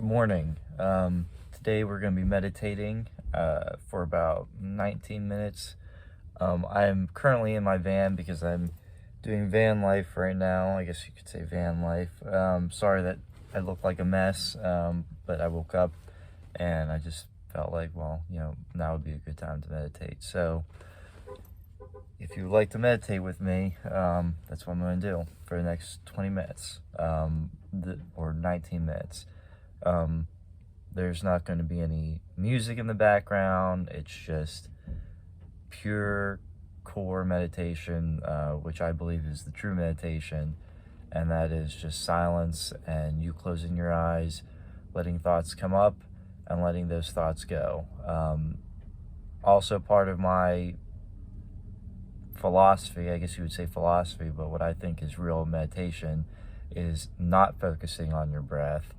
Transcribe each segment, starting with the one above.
Good morning. Today we're going to be meditating for about 19 minutes. I'm currently in my van because I'm doing van life right now. I guess you could say van life. Sorry that I look like a mess, but I woke up and I just felt like, well, now would be a good time to meditate. So if you would like to meditate with me, that's what I'm going to do for the next 20 minutes or 19 minutes. There's not going to be any music in the background. It's just pure core meditation, which I believe is the true meditation, and that is just silence and you closing your eyes, letting thoughts come up and letting those thoughts go. Also part of my philosophy, I guess you would say philosophy, but what I think is real meditation is not focusing on your breath,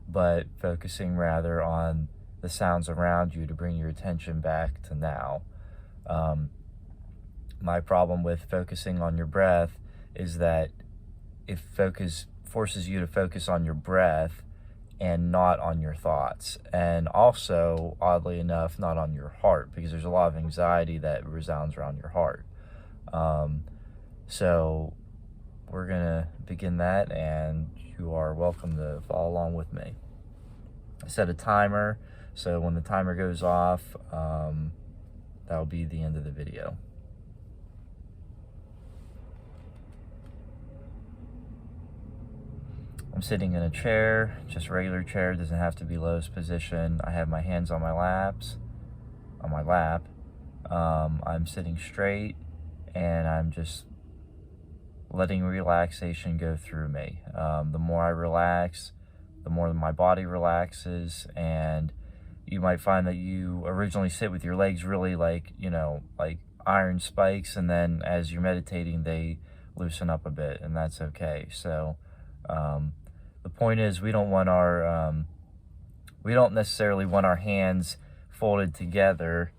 but focusing rather on the sounds around you to bring your attention back to now. My problem with focusing on your breath is that if focus forces you to focus on your breath and not on your thoughts, and also, oddly enough, not on your heart, because there's a lot of anxiety that resounds around your heart. So we're gonna begin that, and you are welcome to follow along with me. I set a timer, so when the timer goes off, that'll be the end of the video. I'm sitting in a chair, just a regular chair, doesn't have to be lowest position. I have my hands on my lap. I'm sitting straight, and I'm just letting relaxation go through me. The more I relax, the more my body relaxes, and you might find that you originally sit with your legs really like iron spikes, and then as you're meditating, they loosen up a bit, and that's okay. So the point is, we don't necessarily want our hands folded together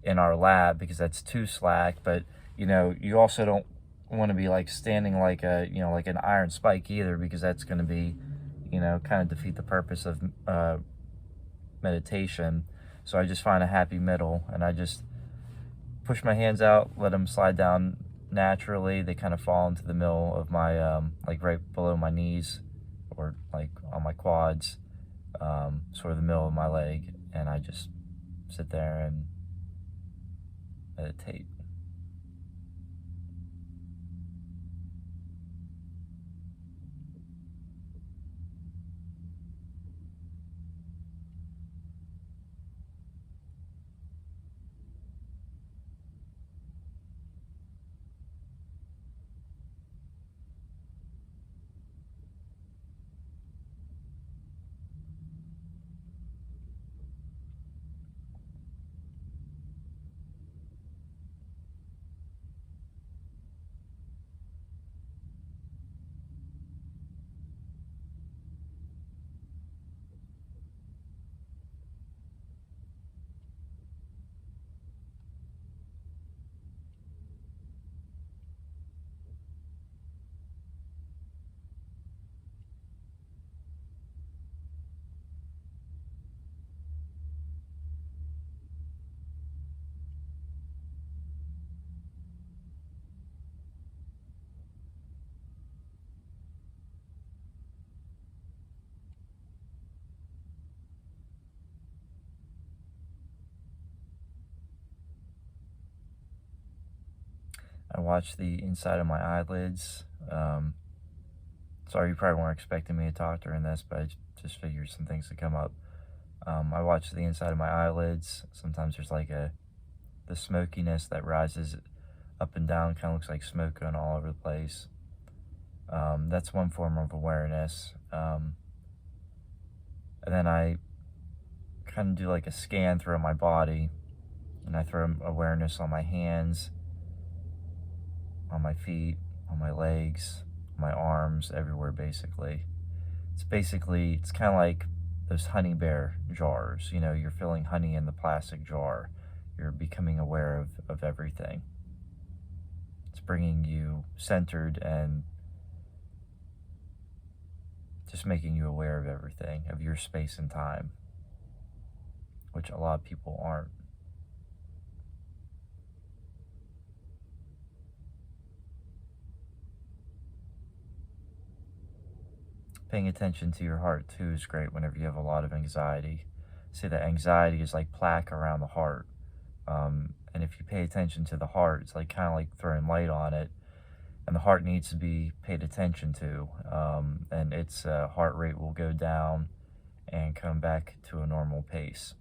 in our lap, because that's too slack, but you also don't want to be like standing like like an iron spike either, because that's going to be kind of defeat the purpose of meditation. So I just find a happy middle, and I just push my hands out, let them slide down naturally. They kind of fall into the middle of my like right below my knees, or like on my quads, sort of the middle of my leg, and I just sit there and meditate. I watch the inside of my eyelids. Sorry, you probably weren't expecting me to talk during this, but I just figured some things would come up. I watch the inside of my eyelids. Sometimes there's like the smokiness that rises up and down, kind of looks like smoke going all over the place. That's one form of awareness. And then I kind of do like a scan throughout my body, and I throw awareness on my hands, on my feet, on my legs, my arms, everywhere basically. It's kind of like those honey bear jars. You're filling honey in the plastic jar. You're becoming aware of everything. It's bringing you centered and just making you aware of everything, of your space and time, which a lot of people aren't. Paying attention to your heart too is great whenever you have a lot of anxiety. See that anxiety is like plaque around the heart. And if you pay attention to the heart, it's like kind of like throwing light on it, and the heart needs to be paid attention to. And its heart rate will go down and come back to a normal pace.